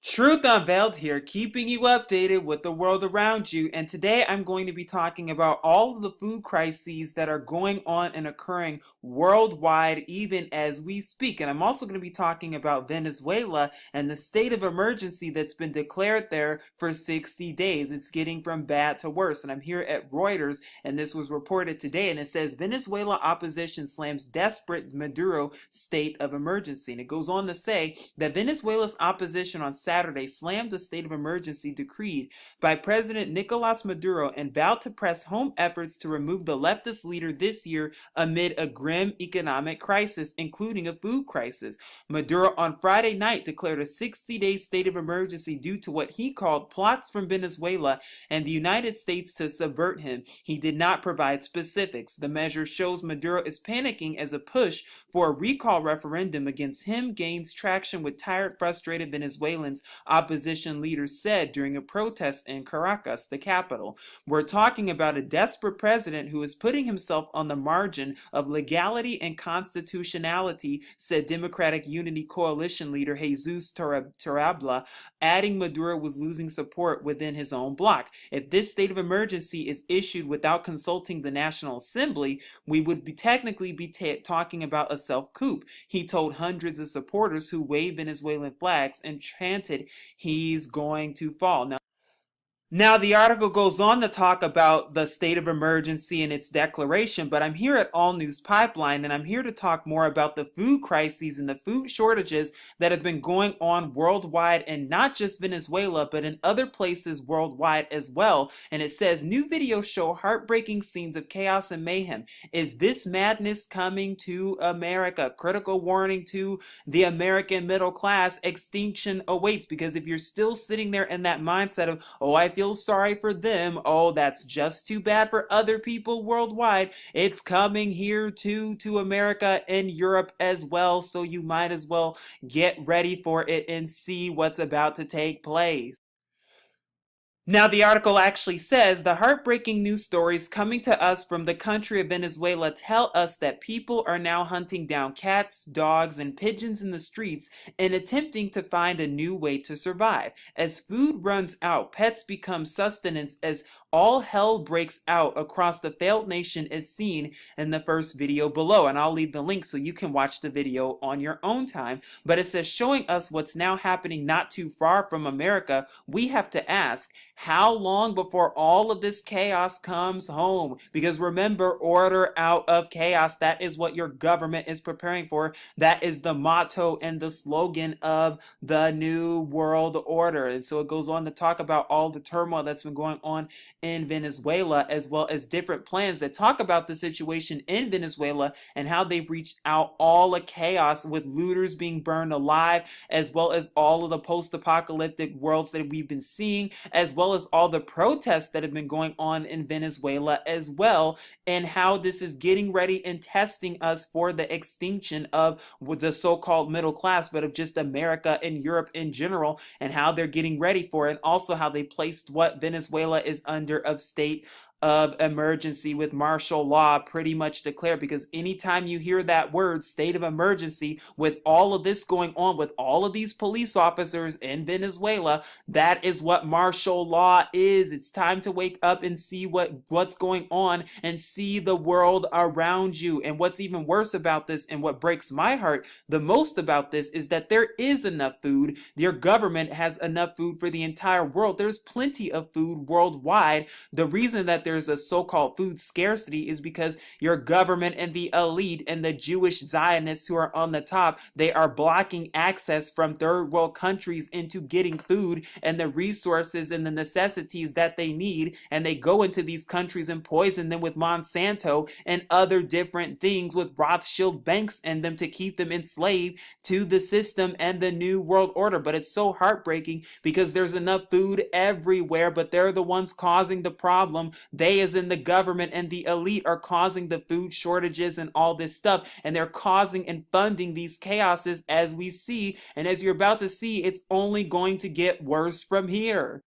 Truth Unveiled here, keeping you updated with the world around you. And today I'm going to be talking about all of the food crises that are going on and occurring worldwide, even as we speak. And I'm also going to be talking about Venezuela and the state of emergency that's been declared there for 60 days. It's getting from bad to worse. And I'm here at Reuters, and this was reported today. And it says Venezuela opposition slams desperate Maduro state of emergency. And it goes on to say that Venezuela's opposition on Saturday slammed the state of emergency decreed by President Nicolas Maduro and vowed to press home efforts to remove the leftist leader this year amid a grim economic crisis, including a food crisis. Maduro on Friday night declared a 60-day state of emergency due to what he called plots from Venezuela and the United States to subvert him. He did not provide specifics. The measure shows Maduro is panicking as a push for a recall referendum against him gains traction with tired, frustrated Venezuelans, opposition leaders said during a protest in Caracas, the capital. We're talking about a desperate president who is putting himself on the margin of legality and constitutionality, said Democratic Unity Coalition leader Jesus Tarabla, adding Maduro was losing support within his own bloc. If this state of emergency is issued without consulting the National Assembly, we would technically be talking about a self-coup, he told hundreds of supporters who waved Venezuelan flags and chanted, "He's going to fall." Now, the article goes on to talk about the state of emergency and its declaration, but I'm here at All News Pipeline, and I'm here to talk more about the food crises and the food shortages that have been going on worldwide, and not just Venezuela, but in other places worldwide as well. And it says, new videos show heartbreaking scenes of chaos and mayhem. Is this madness coming to America? Critical warning to the American middle class, extinction awaits. Because if you're still sitting there in that mindset of, oh, I feel sorry for them, oh, that's just too bad for other people worldwide, it's coming here too, to America and Europe as well. So you might as well get ready for it and see what's about to take place. Now, the article actually says the heartbreaking news stories coming to us from the country of Venezuela tell us that people are now hunting down cats, dogs, and pigeons in the streets and attempting to find a new way to survive. As food runs out, pets become sustenance as all hell breaks out across the failed nation as seen in the first video below. And I'll leave the link so you can watch the video on your own time. But it says, showing us what's now happening not too far from America, we have to ask, how long before all of this chaos comes home? Because remember, order out of chaos. That is what your government is preparing for. That is the motto and the slogan of the New World Order. And so it goes on to talk about all the turmoil that's been going on in Venezuela, as well as different plans that talk about the situation in Venezuela and how they've reached out all the chaos with looters being burned alive, as well as all of the post-apocalyptic worlds that we've been seeing, as well as all the protests that have been going on in Venezuela as well, and how this is getting ready and testing us for the extinction of the so-called middle class, but of just America and Europe in general, and how they're getting ready for it, and also how they placed what Venezuela is under of state of emergency with martial law pretty much declared. Because anytime you hear that word state of emergency, with all of this going on, with all of these police officers in Venezuela, that is what martial law is. It's time to wake up and see what's going on and see the world around you. And what's even worse about this, and what breaks my heart the most about this, is that there is enough food. Your government has enough food for the entire world. There's plenty of food worldwide. The reason that there's a so-called food scarcity is because your government and the elite and the Jewish Zionists who are on the top, they are blocking access from third world countries into getting food and the resources and the necessities that they need, and they go into these countries and poison them with Monsanto and other different things with Rothschild banks in them to keep them enslaved to the system and the New World Order. But it's so heartbreaking because there's enough food everywhere, but they're the ones causing the problem. They, as in the government and the elite, are causing the food shortages and all this stuff, and they're causing and funding these chaoses as we see, and as you're about to see, it's only going to get worse from here.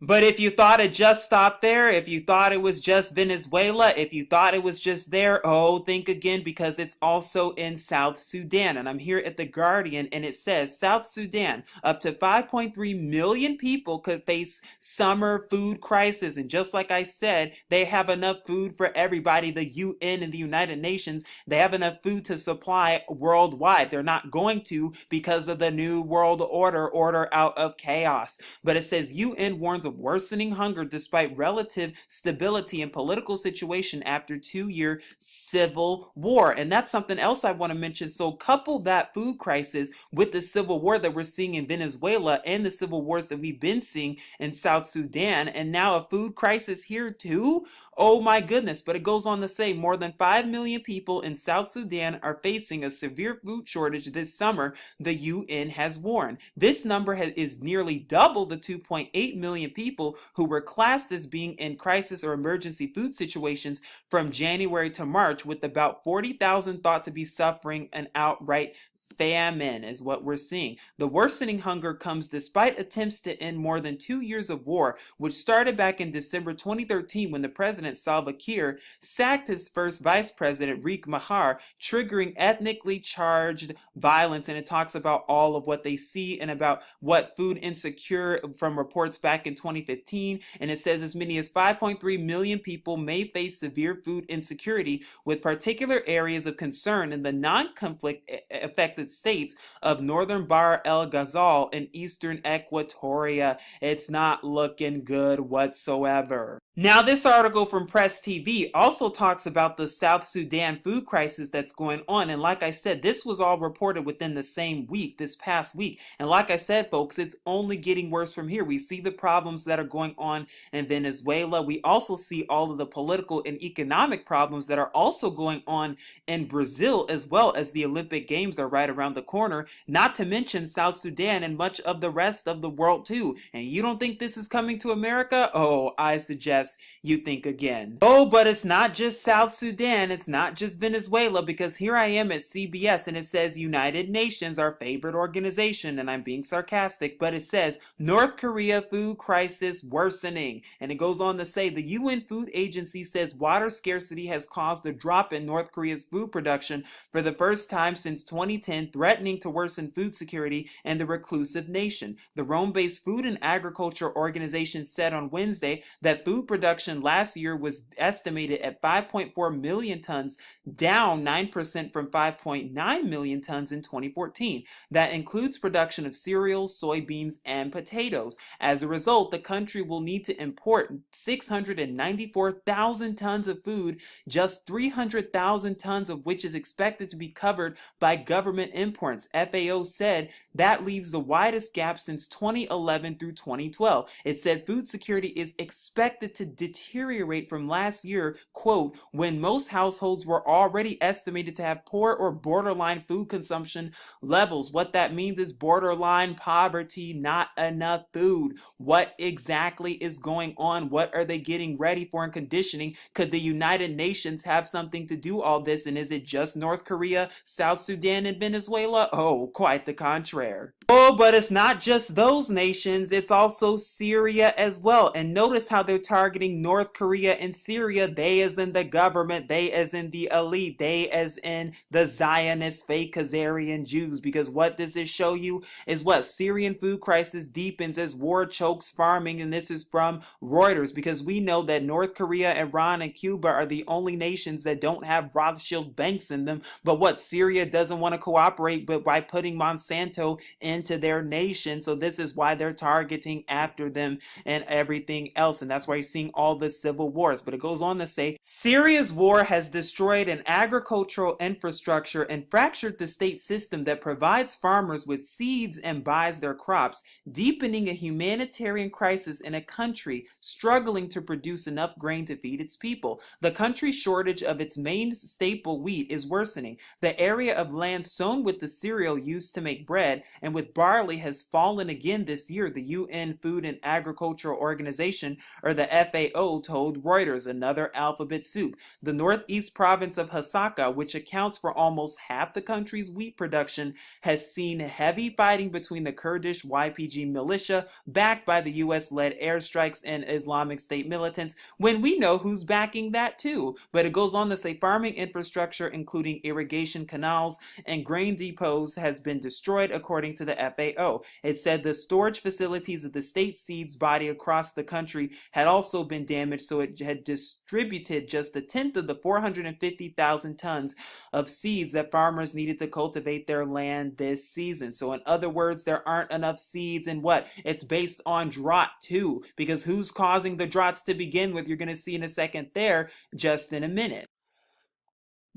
But if you thought it just stopped there, if you thought it was just Venezuela, if you thought it was just there, oh, think again, because it's also in South Sudan. And I'm here at The Guardian, and it says South Sudan, up to 5.3 million people could face summer food crisis. And just like I said, they have enough food for everybody. The UN and the United Nations, they have enough food to supply worldwide. They're not going to because of the new world order out of chaos. But it says UN warns of worsening hunger despite relative stability and political situation after 2-year civil war. And that's something else I want to mention. So couple that food crisis with the civil war that we're seeing in Venezuela and the civil wars that we've been seeing in South Sudan, and now a food crisis here too. Oh my goodness. But it goes on to say more than 5 million people in South Sudan are facing a severe food shortage this summer, the UN has warned. This number is nearly double the 2.8 million people who were classed as being in crisis or emergency food situations from January to March, with about 40,000 thought to be suffering an outright famine is what we're seeing. The worsening hunger comes despite attempts to end more than 2 years of war, which started back in December 2013 when the president Salva Kiir sacked his first vice president Riek Machar, triggering ethnically charged violence. And it talks about all of what they see and about what food insecure from reports back in 2015. And it says as many as 5.3 million people may face severe food insecurity, with particular areas of concern in the non-conflict affected states of northern Bahr el Ghazal and eastern Equatoria. It's not looking good whatsoever. Now, this article from Press TV also talks about the South Sudan food crisis that's going on. And like I said, this was all reported within the same week, this past week. And like I said, folks, it's only getting worse from here. We see the problems that are going on in Venezuela. We also see all of the political and economic problems that are also going on in Brazil, as well as the Olympic Games are right around the corner, not to mention South Sudan and much of the rest of the world too. And you don't think this is coming to America? Oh, I suggest you think again. Oh, but it's not just South Sudan, it's not just Venezuela, because here I am at CBS and it says United Nations, our favorite organization, and I'm being sarcastic, but it says North Korea food crisis worsening. And it goes on to say the UN Food Agency says water scarcity has caused a drop in North Korea's food production for the first time since 2010, threatening to worsen food security in the reclusive nation. The Rome-based Food and Agriculture Organization said on Wednesday that food production last year was estimated at 5.4 million tons, down 9% from 5.9 million tons in 2014. That includes production of cereals, soybeans, and potatoes. As a result, the country will need to import 694,000 tons of food, just 300,000 tons of which is expected to be covered by government imports. FAO said that leaves the widest gap since 2011 through 2012. It said food security is expected to deteriorate from last year, quote, when most households were already estimated to have poor or borderline food consumption levels. What that means is borderline poverty, not enough food. What exactly is going on? What are they getting ready for and conditioning? Could the United Nations have something to do all this? And is it just North Korea, South Sudan, and Venezuela? Oh, quite the contrary. Oh, but it's not just those nations, it's also Syria as well. And notice how they're targeting North Korea and Syria. They as in the government, they as in the elite, they as in the Zionist fake Khazarian Jews. Because what does this show you is what Syrian food crisis deepens as war chokes farming. And this is from Reuters, because we know that North Korea, Iran, and Cuba are the only nations that don't have Rothschild banks in them. But what Syria doesn't want to cooperate but by putting Monsanto into their nation. So this is why they're targeting after them and everything else. And that's why you're seeing all the civil wars. But it goes on to say, Syria's war has destroyed an agricultural infrastructure and fractured the state system that provides farmers with seeds and buys their crops, deepening a humanitarian crisis in a country struggling to produce enough grain to feed its people. The country's shortage of its main staple wheat is worsening. The area of land sown with the cereal used to make bread and with with barley has fallen again this year, the UN Food and Agricultural Organization, or the FAO, told Reuters, another alphabet soup. The northeast province of Hasaka, which accounts for almost half the country's wheat production, has seen heavy fighting between the Kurdish YPG militia, backed by the US-led airstrikes, and Islamic State militants, when we know who's backing that too. But it goes on to say farming infrastructure, including irrigation canals and grain depots, has been destroyed, according to the FAO. It said the storage facilities of the state seeds body across the country had also been damaged, so it had distributed just a tenth of the 450,000 tons of seeds that farmers needed to cultivate their land this season. So in other words, there aren't enough seeds, and what? It's based on drought too, because who's causing the droughts to begin with? You're going to see in a second there, just in a minute.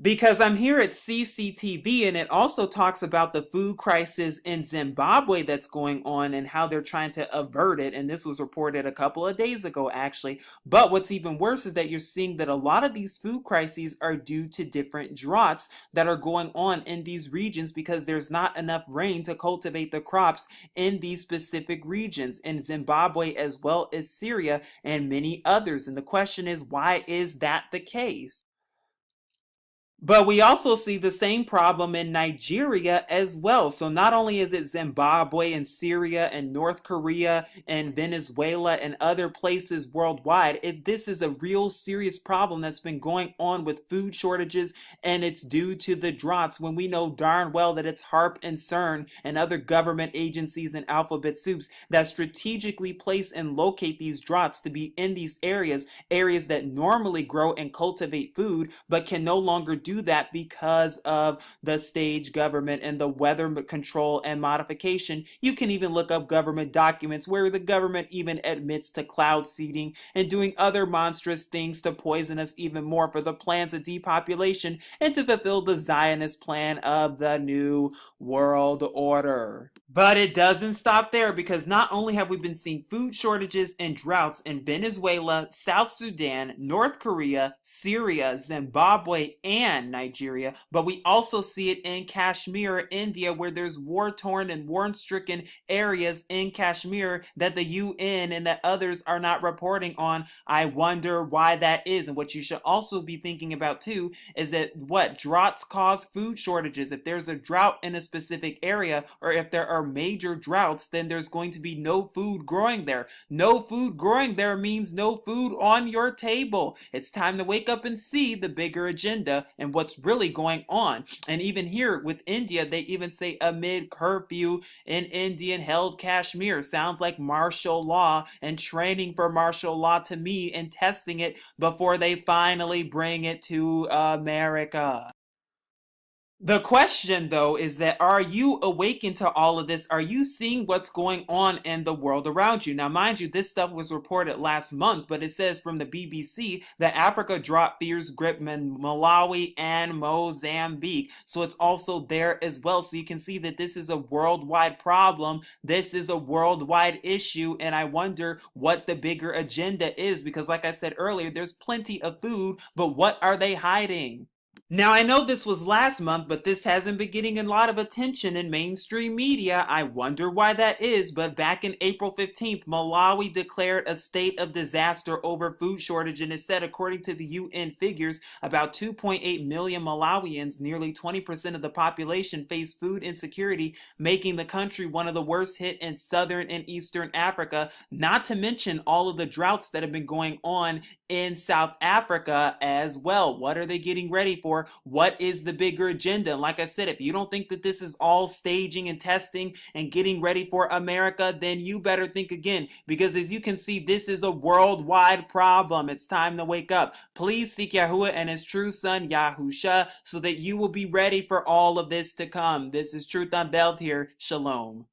Because I'm here at CCTV, and it also talks about the food crisis in Zimbabwe that's going on and how they're trying to avert it. And this was reported a couple of days ago, actually. But what's even worse is that you're seeing that a lot of these food crises are due to different droughts that are going on in these regions because there's not enough rain to cultivate the crops in these specific regions, in Zimbabwe as well as Syria and many others. And the question is, why is that the case? But we also see the same problem in Nigeria as well. So not only is it Zimbabwe and Syria and North Korea and Venezuela and other places worldwide, this is a real serious problem that's been going on with food shortages, and it's due to the droughts, when we know darn well that it's HARP and CERN and other government agencies and alphabet soups that strategically place and locate these droughts to be in these areas that normally grow and cultivate food, but can no longer do that because of the stage government and the weather control and modification. You can even look up government documents where the government even admits to cloud seeding and doing other monstrous things to poison us even more for the plans of depopulation and to fulfill the Zionist plan of the New World Order. But it doesn't stop there, because not only have we been seeing food shortages and droughts in Venezuela, South Sudan, North Korea, Syria, Zimbabwe, and Nigeria, but we also see it in Kashmir, India, where there's war-torn and war-stricken areas in Kashmir that the UN and that others are not reporting on. I wonder why that is. And what you should also be thinking about too is that droughts cause food shortages. If there's a drought in a specific area, or if there are major droughts, then there's going to be no food growing there. No food growing there means no food on your table. It's time to wake up and see the bigger agenda and what's really going on. And even here with India, they even say amid curfew in Indian held Kashmir. Sounds like martial law and training for martial law to me, and testing it before they finally bring it to America. The question, though, is that are you awakened to all of this? Are you seeing what's going on in the world around you? Now, mind you, this stuff was reported last month, but it says from the BBC that Africa drought fears grip Malawi and Mozambique. So it's also there as well. So you can see that this is a worldwide problem. This is a worldwide issue. And I wonder what the bigger agenda is, because like I said earlier, there's plenty of food, but what are they hiding? Now, I know this was last month, but this hasn't been getting a lot of attention in mainstream media. I wonder why that is, but back in April 15th, Malawi declared a state of disaster over food shortage, and it said, according to the UN figures, about 2.8 million Malawians, nearly 20% of the population, face food insecurity, making the country one of the worst hit in southern and eastern Africa, not to mention all of the droughts that have been going on in South Africa as well. What are they getting ready for? What is the bigger agenda? And like I said, if you don't think that this is all staging and testing and getting ready for America, then you better think again, because as you can see, this is a worldwide problem. It's time to wake up. Please seek Yahuwah and his true son Yahusha so that you will be ready for all of this to come. This is Truth Unveiled here. Shalom.